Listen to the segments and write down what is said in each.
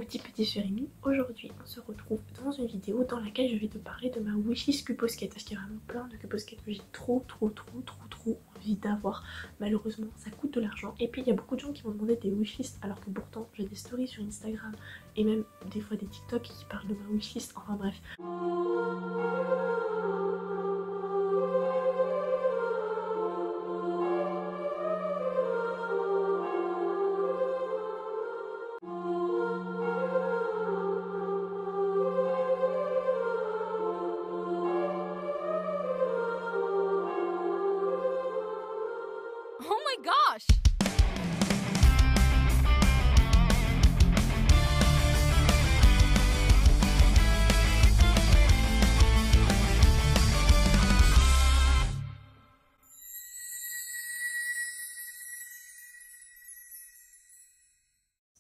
Petit Surimi, aujourd'hui on se retrouve dans une vidéo dans laquelle je vais te parler de ma wishlist Cuposket parce qu'il y a vraiment plein de Cuposket que j'ai trop envie d'avoir. Malheureusement ça coûte de l'argent et puis il y a beaucoup de gens qui m'ont demandé des wishlists alors que pourtant j'ai des stories sur Instagram et même des fois des TikTok qui parlent de ma wishlist, enfin bref. Oh my gosh!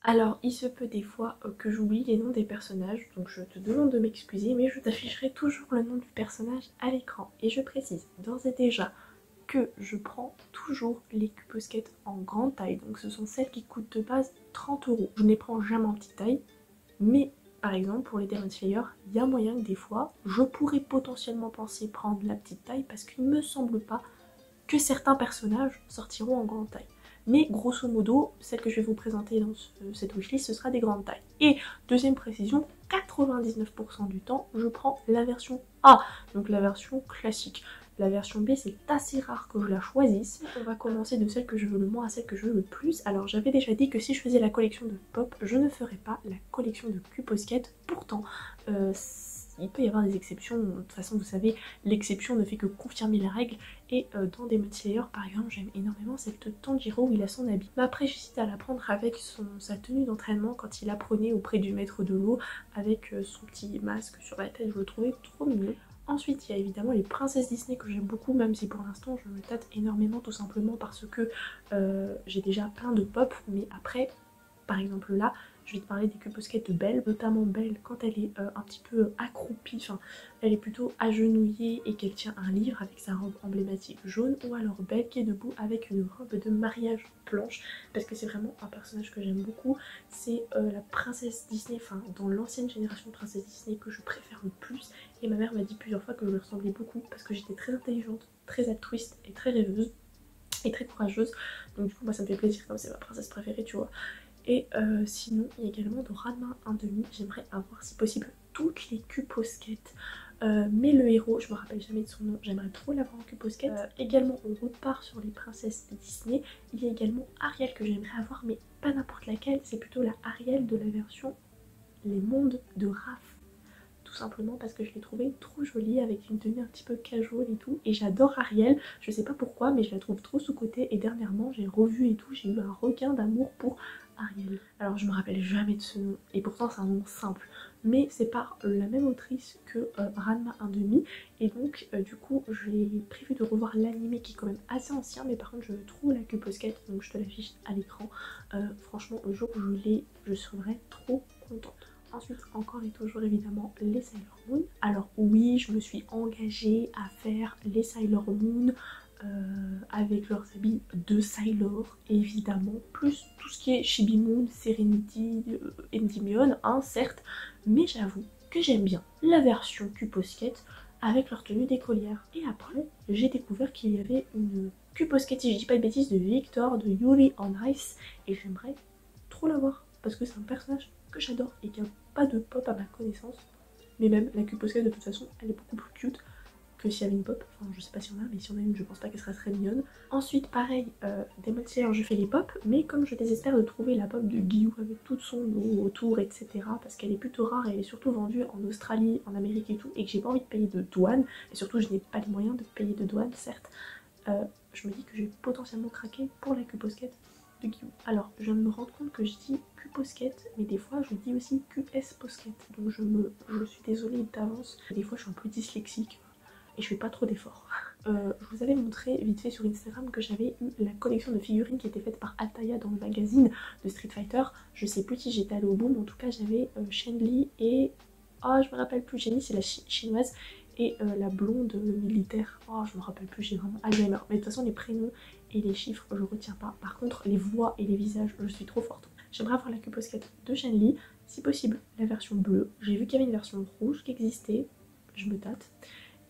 Alors il se peut des fois que j'oublie les noms des personnages, donc je te demande de m'excuser, mais je t'afficherai toujours le nom du personnage à l'écran. Et je précise d'ores et déjà que je prends toujours les Cuposket en grande taille, donc ce sont celles qui coûtent de base 30 €. Je ne les prends jamais en petite taille, mais par exemple pour les Demon Slayer, il y a moyen que des fois je pourrais potentiellement penser prendre la petite taille parce qu'il me semble pas que certains personnages sortiront en grande taille. Mais grosso modo, celle que je vais vous présenter dans cette wishlist, ce sera des grandes tailles. Et deuxième précision, 99% du temps, je prends la version A, donc la version classique. La version B, c'est assez rare que je la choisisse. On va commencer de celle que je veux le moins à celle que je veux le plus. Alors j'avais déjà dit que si je faisais la collection de Pop, je ne ferais pas la collection de Cuposket. Pourtant, il peut y avoir des exceptions. De toute façon, vous savez, l'exception ne fait que confirmer la règle. Et dans Demon Slayer, par exemple, j'aime énormément cette Tanjiro où il a son habit. Mais après, j'hésite à la prendre avec sa tenue d'entraînement quand il apprenait auprès du maître de l'eau, avec son petit masque sur la tête. Je le trouvais trop mignon. Ensuite, il y a évidemment les princesses Disney que j'aime beaucoup, même si pour l'instant je me tâte énormément, tout simplement parce que j'ai déjà plein de pop. Mais après, par exemple là, je vais te parler des Cuposket de Belle, notamment Belle quand elle est un petit peu accroupie, enfin elle est plutôt agenouillée et qu'elle tient un livre avec sa robe emblématique jaune, ou alors Belle qui est debout avec une robe de mariage blanche, parce que c'est vraiment un personnage que j'aime beaucoup. C'est la princesse Disney, enfin dans l'ancienne génération de princesse Disney que je préfère le plus, et ma mère m'a dit plusieurs fois que je lui ressemblais beaucoup parce que j'étais très intelligente, très altruiste et très rêveuse et très courageuse, donc du coup moi ça me fait plaisir comme c'est ma princesse préférée, tu vois. Et sinon, il y a également de Ranma 1/2. J'aimerais avoir, si possible, toutes les Cuposket. Mais le héros, je me rappelle jamais de son nom, j'aimerais trop l'avoir en Cuposket. Également, on repart sur les princesses Disney. Il y a également Ariel que j'aimerais avoir, mais pas n'importe laquelle. C'est plutôt la Ariel de la version Les Mondes de Raph. Tout simplement parce que je l'ai trouvée trop jolie avec une tenue un petit peu casual et tout. Et j'adore Ariel, je sais pas pourquoi, mais je la trouve trop sous-cotée. Et dernièrement, j'ai revu et tout, j'ai eu un regain d'amour pour Ariel. Alors je me rappelle jamais de ce nom, et pourtant c'est un nom simple, mais c'est par la même autrice que Ranma 1/2, et donc du coup j'ai prévu de revoir l'anime qui est quand même assez ancien, mais par contre je trouve la Cuposket, donc je te l'affiche à l'écran. Franchement le jour où je l'ai, je serai trop contente. Ensuite, encore et toujours évidemment, les Sailor Moon. Alors oui, je me suis engagée à faire les Sailor Moon avec leurs habits de Sailor, évidemment, plus tout ce qui est Chibi Moon, Serenity, Endymion, hein, certes, mais j'avoue que j'aime bien la version Cuposket avec leur tenue d'écolière. Et après, j'ai découvert qu'il y avait une Cuposket, si je dis pas de bêtises, de Victor, de Yuri on Ice, et j'aimerais trop la voir, parce que c'est un personnage que j'adore et qui a pas de pop à ma connaissance. Mais même la Cuposket de toute façon, elle est beaucoup plus cute que s'il y avait une pop, enfin je sais pas si on a, mais si on a une, je pense pas qu'elle serait très mignonne. Ensuite pareil, Demon Slayer, je fais les pop, mais comme je désespère de trouver la pop de Gyu avec tout son lot autour, etc., parce qu'elle est plutôt rare et elle est surtout vendue en Australie, en Amérique et tout, et que j'ai pas envie de payer de douane, et surtout je n'ai pas les moyens de payer de douane, certes, je me dis que je vais potentiellement craquer pour la Cuposket de Gyu. Alors je viens de me rendre compte que je dis Cuposket, mais des fois je dis aussi QS Posket, donc je suis désolée d'avance, des fois je suis un peu dyslexique et je fais pas trop d'efforts. Je vous avais montré vite fait sur Instagram que j'avais eu la collection de figurines qui était faite par Ataya dans le magazine de Street Fighter. Je sais plus si j'étais allée au bout, mais en tout cas j'avais Shenli et... oh je me rappelle plus, Jenny c'est la chinoise, et la blonde militaire. Oh je me rappelle plus, j'ai vraiment Alzheimer. Mais de toute façon les prénoms et les chiffres je retiens pas. Par contre les voix et les visages, je suis trop forte. J'aimerais avoir la Cuposket de Shenli. si possible la version bleue. J'ai vu qu'il y avait une version rouge qui existait, je me tâte.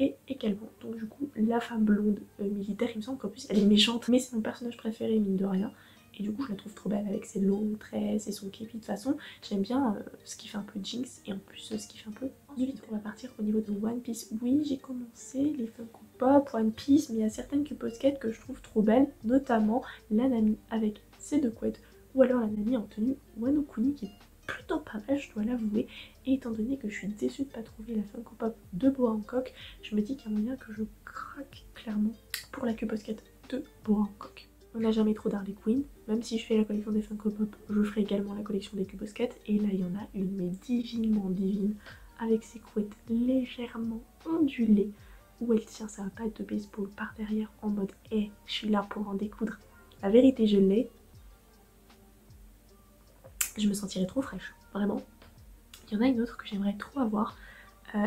Et également, donc du coup, la femme blonde militaire, il me semble qu'en plus elle est méchante, mais c'est mon personnage préféré mine de rien. Et du coup je la trouve trop belle avec ses longues tresses et son képi. De toute façon j'aime bien ce qui fait un peu Jinx et en plus ce qui fait un peu. Ensuite on va partir au niveau de One Piece. Oui, j'ai commencé les Funko Pop One Piece, mais il y a certaines Cubosquettes que je trouve trop belles, notamment la Nami avec ses deux couettes ou alors la Nami en tenue Wano Kuni qui est plutôt pas mal, je dois l'avouer. Et étant donné que je suis déçue de ne pas trouver la Funko Pop de Boa Hancock, je me dis qu'il y a moyen que je craque clairement pour la Cubosquette de Boa Hancock. On n'a jamais trop d'Harley Quinn, même si je fais la collection des Funko Pop, je ferai également la collection des Cubosquettes. Et là il y en a une mais divinement divine, avec ses couettes légèrement ondulées, où elle tient sa patte de baseball par derrière en mode « hey, je suis là pour en découdre ». La vérité je l'ai. Je me sentirais trop fraîche, vraiment. Il y en a une autre que j'aimerais trop avoir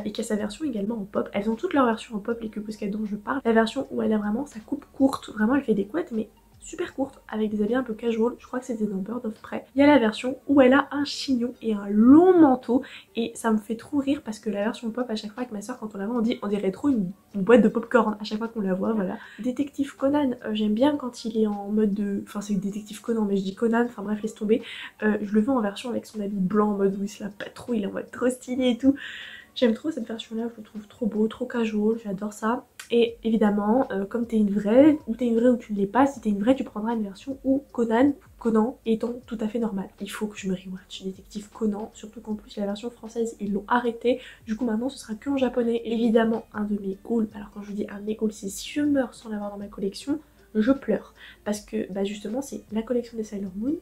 et qui a sa version également en pop. Elles ont toutes leurs versions en pop, les Cubosquettes dont je parle. La version où elle a vraiment sa coupe courte, vraiment elle fait des couettes mais super courtes avec des habits un peu casual, je crois que c'était dans Bird of Prey. Il y a la version où elle a un chignon et un long manteau et ça me fait trop rire parce que la version pop à chaque fois avec ma soeur quand on la voit on dit on dirait trop une boîte de popcorn à chaque fois qu'on la voit, voilà. Détective Conan, j'aime bien quand il est en mode de... Enfin c'est Détective Conan mais je dis Conan, enfin bref laisse tomber. Je le veux en version avec son habit blanc en mode où il se la pète trop, il est en mode trop stylé et tout. J'aime trop cette version là, je le trouve trop beau, trop casual, j'adore ça. Et évidemment, comme t'es une vraie, ou tu ne l'es pas, si t'es une vraie tu prendras une version où Conan étant tout à fait normal. Il faut que je me rewatch Détective Conan, surtout qu'en plus la version française ils l'ont arrêté, du coup maintenant ce sera que en japonais. Évidemment un de mes goals, alors quand je vous dis un de mes goals c'est si je meurs sans l'avoir dans ma collection, je pleure. Parce que bah justement c'est la collection des Sailor Moon,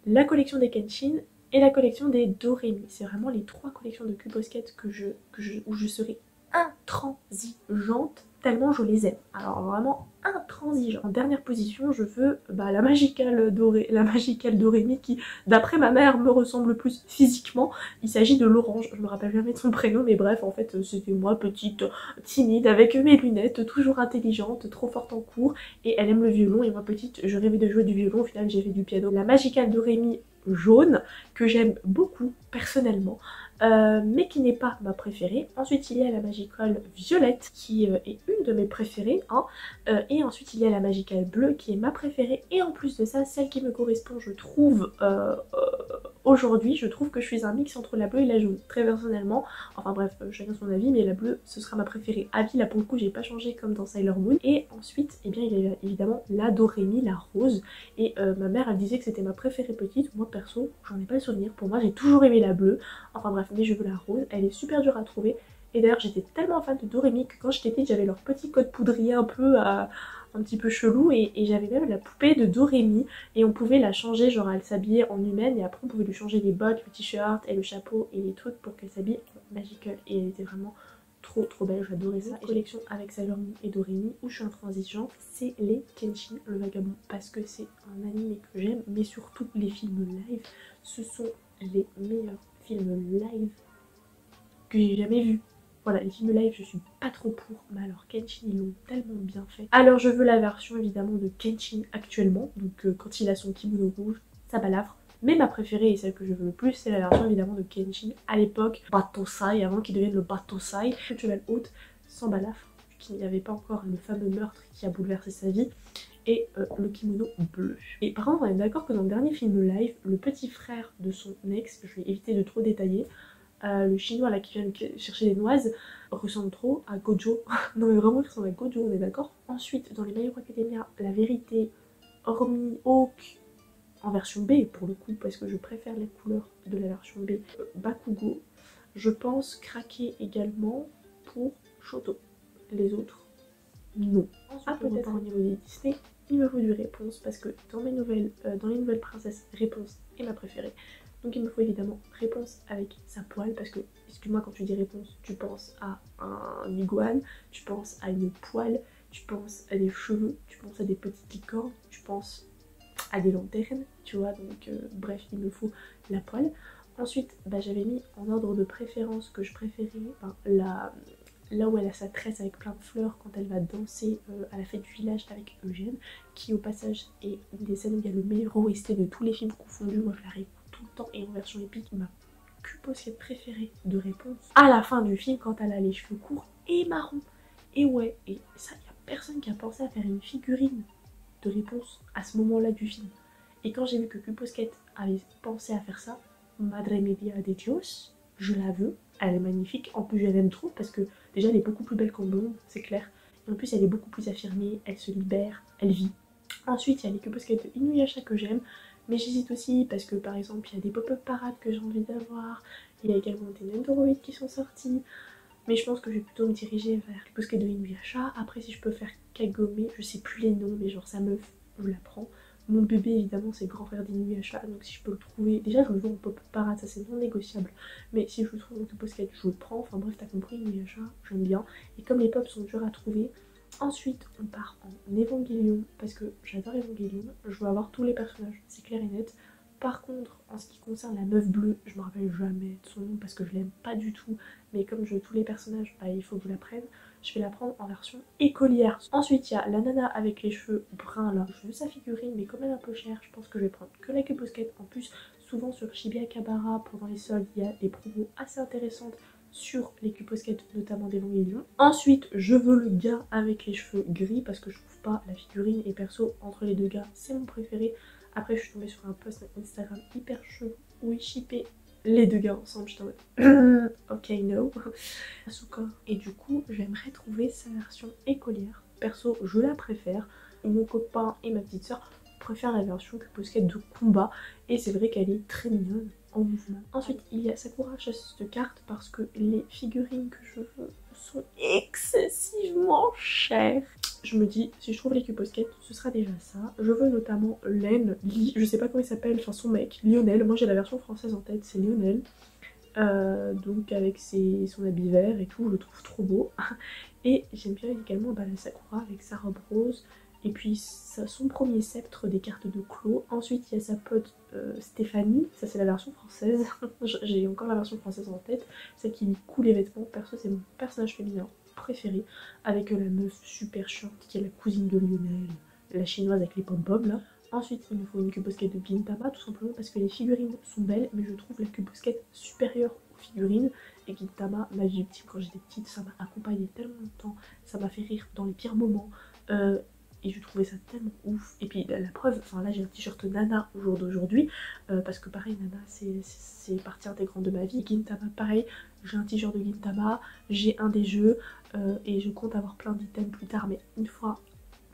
la collection des Kenshin et la collection des Doremi. C'est vraiment les trois collections de Cubosquettes où je serai intransigeante tellement je les aime. Alors vraiment intransigeante. En dernière position, je veux la Magical Doremi qui, d'après ma mère, me ressemble plus physiquement. Il s'agit de l'orange. Je me rappelle jamais de son prénom, mais bref, en fait, c'était moi, petite, timide, avec mes lunettes, toujours intelligente, trop forte en cours. Et elle aime le violon, et moi, petite, je rêvais de jouer du violon. Au final, j'ai fait du piano. La Magical Doremi jaune, que j'aime beaucoup, personnellement. Mais qui n'est pas ma préférée. Ensuite il y a la Magical violette qui est une de mes préférées hein. Et ensuite il y a la Magical bleue qui est ma préférée et en plus de ça celle qui me correspond je trouve aujourd'hui. Je trouve que je suis un mix entre la bleue et la jaune très personnellement, enfin bref chacun son avis, mais la bleue ce sera ma préférée à vie. Là pour le coup j'ai pas changé comme dans Sailor Moon. Et ensuite eh bien il y a évidemment la Doremi, la rose, et ma mère elle disait que c'était ma préférée petite. Moi perso j'en ai pas le souvenir, pour moi j'ai toujours aimé la bleue, enfin bref, mais je veux la rose, elle est super dure à trouver. Et d'ailleurs j'étais tellement fan de Doremi que quand j'étais petite j'avais leur petit code poudrier un peu un petit peu chelou et j'avais même la poupée de Doremi et on pouvait la changer, genre elle s'habillait en humaine et après on pouvait lui changer les bottes, le t-shirt et le chapeau et les trucs pour qu'elle s'habille en Magical et elle était vraiment trop belle, j'adorais ça. Collection avec Sailor Moon et Doremi où je suis intransigeante, c'est les Kenshin le Vagabond parce que c'est un anime que j'aime, mais surtout les films live, ce sont les meilleurs films live que j'ai jamais vus. Voilà, les films live je suis pas trop pour, mais alors Kenshin ils l'ont tellement bien fait. Alors je veux la version évidemment de Kenshin actuellement, donc quand il a son kimono rouge, ça balafre. Mais ma préférée et celle que je veux le plus c'est la version évidemment de Kenshin à l'époque Batosai, avant qu'il devienne le Batosai, cheval haute sans balafre, qu'il n'y avait pas encore le fameux meurtre qui a bouleversé sa vie. Et le kimono bleu. Et par contre on est d'accord que dans le dernier film live, le petit frère de son ex, je vais éviter de trop détailler, le chinois là qui vient chercher des noises, ressemble trop à Gojo. Non mais vraiment il ressemble à Gojo, on est d'accord. Ensuite dans les My Hero Academia, la vérité, hormis Hawk en version B pour le coup parce que je préfère les couleurs de la version B, Bakugo, je pense craquer également pour Shoto. Les autres non. Ensuite, peut-être au niveau des Disney, il me faut du Réponse parce que dans les nouvelles princesses, Réponse est ma préférée. Donc il me faut évidemment Réponse avec sa poêle parce que, excuse-moi, quand tu dis Réponse, tu penses à un iguane, tu penses à une poêle, tu penses à des cheveux, tu penses à des petites licornes, tu penses à des lanternes, tu vois, donc bref, il me faut la poêle. Ensuite, j'avais mis en ordre de préférence que je préférais là où elle a sa tresse avec plein de fleurs quand elle va danser à la fête du village avec Eugène, qui au passage est une des scènes où il y a le meilleur OST de tous les films confondus. Moi je la réécoute tout le temps et en version épique, ma Q-Posket préférée de réponse à la fin du film quand elle a les cheveux courts et marrons. Et ouais, et ça, il n'y a personne qui a pensé à faire une figurine de réponse à ce moment-là du film. Et quand j'ai vu que Q-Posket avait pensé à faire ça, Madre Mia de Dios, je la veux, elle est magnifique. En plus, je l'aime trop parce que déjà, elle est beaucoup plus belle qu'en blonde, c'est clair. Et en plus, elle est beaucoup plus affirmée, elle se libère, elle vit. Ensuite, il y a les Q-Posket de Inuyasha que j'aime, mais j'hésite aussi parce que par exemple, il y a des pop-up parades que j'ai envie d'avoir. Il y a également des Nendoroid qui sont sortis. Mais je pense que je vais plutôt me diriger vers les Q-Posket de Inuyasha. Après, si je peux faire Kagome, je sais plus les noms, mais genre sa meuf, je la prends. Mon bébé, évidemment, c'est le grand frère d'Inuyasha, donc si je peux le trouver... Déjà, je le veux en pop parade, ça c'est non négociable. Mais si je le trouve en Q-Posket, je le prends. Enfin bref, t'as compris, Inuyasha, j'aime bien. Et comme les pops sont durs à trouver, ensuite on part en Evangelion, parce que j'adore Evangelion. Je veux avoir tous les personnages, c'est clair et net. Par contre, en ce qui concerne la meuf bleue, je me rappelle jamais de son nom parce que je l'aime pas du tout. Mais comme je veux tous les personnages, bah, il faut que je la prenne. Je vais la prendre en version écolière. Ensuite, il y a la nana avec les cheveux bruns là. Je veux sa figurine, mais comme elle est un peu chère, je pense que je vais prendre que la Q-Posket. En plus, souvent sur Shibuya-Kabara, pendant les soldes, il y a des promos assez intéressantes sur les Q-Posket, notamment d'Evangelion. Ensuite, je veux le gars avec les cheveux gris parce que je trouve pas la figurine. Et perso, entre les deux gars, c'est mon préféré. Après, je suis tombée sur un post Instagram hyper chelou où ils shippaient les deux gars ensemble. J'étais en mode ok, no. Asuka. Et du coup, j'aimerais trouver sa version écolière. Perso, je la préfère. Mon copain et ma petite soeur préfèrent la version Q-Posket de combat. Et c'est vrai qu'elle est très mignonne en mouvement. Ensuite, il y a Sakura chasseuse de cartes parce que les figurines que je veux sont excessivement chères. Je me dis, si je trouve les Q-Posket, ce sera déjà ça. Je veux notamment Len, je sais pas comment il s'appelle, enfin son mec, Lionel. Moi j'ai la version française en tête, c'est Lionel. Donc avec son habit vert et tout, je le trouve trop beau. Et j'aime bien également la Sakura avec sa robe rose. Et puis son premier sceptre des cartes de Clos. Ensuite il y a sa pote Stéphanie, ça c'est la version française. J'ai encore la version française en tête, celle qui lui coud les vêtements. Perso c'est mon personnage féminin préféré, avec la meuf super chiante qui est la cousine de Lionel, la chinoise avec les pom-poms là. Ensuite il me faut une Q-Posket de Gintama, tout simplement parce que les figurines sont belles, mais je trouve la Q-Posket supérieure aux figurines. Et Gintama m'a victime quand j'étais petite, ça m'a accompagnée tellement longtemps, ça m'a fait rire dans les pires moments. Et je trouvais ça tellement ouf. Et puis la preuve, enfin là j'ai un t-shirt Nana au jour d'aujourd'hui, parce que pareil Nana c'est partie intégrante de ma vie. Gintama pareil, j'ai un t-shirt de Gintama, j'ai un des jeux, et je compte avoir plein d'items plus tard, mais une fois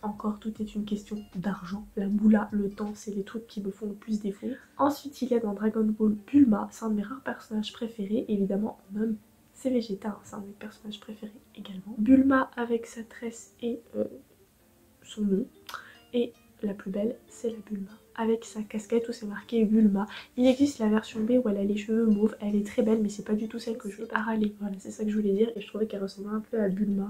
encore tout est une question d'argent. La moula, le temps, c'est les trucs qui me font le plus défaut. Ensuite il y a dans Dragon Ball Bulma, c'est un de mes rares personnages préférés, évidemment en homme. C'est Vegeta, c'est un de mes personnages préférés également. Bulma avec sa tresse et son nœud. Et la plus belle, c'est la Bulma avec sa casquette où c'est marqué Bulma. Il existe la version B où elle a les cheveux mauves, elle est très belle mais c'est pas du tout celle que je veux parler. Voilà, c'est ça que je voulais dire et je trouvais qu'elle ressemblait un peu à Bulma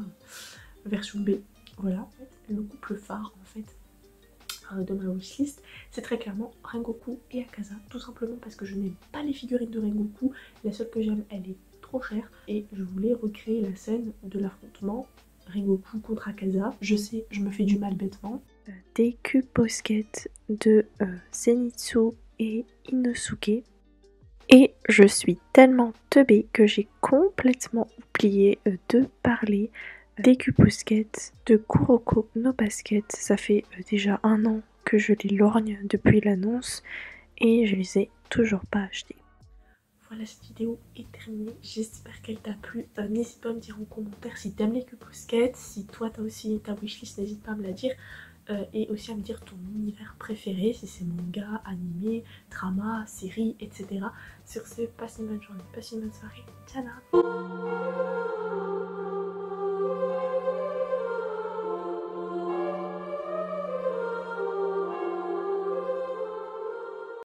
version B. Voilà, le couple phare en fait de ma wishlist, c'est très clairement Rengoku et Akaza, tout simplement parce que je n'aime pas les figurines de Rengoku, la seule que j'aime elle est trop chère et je voulais recréer la scène de l'affrontement Rengoku contre Akaza. Je sais, je me fais du mal bêtement. Des Q-Posket de Zenitsu et Inosuke. Et je suis tellement teubée que j'ai complètement oublié de parler des Q-Posket de Kuroko no Basket. Ça fait déjà 1 an que je les lorgne depuis l'annonce et je les ai toujours pas achetés. Voilà, cette vidéo est terminée, j'espère qu'elle t'a plu. N'hésite pas à me dire en commentaire si t'aimes les Q-Posket, si toi t'as aussi ta wishlist, n'hésite pas à me la dire. Et aussi à me dire ton univers préféré, si c'est manga, animé, drama, série, etc. Sur ce, passe une bonne journée, passe une bonne soirée. Ciao.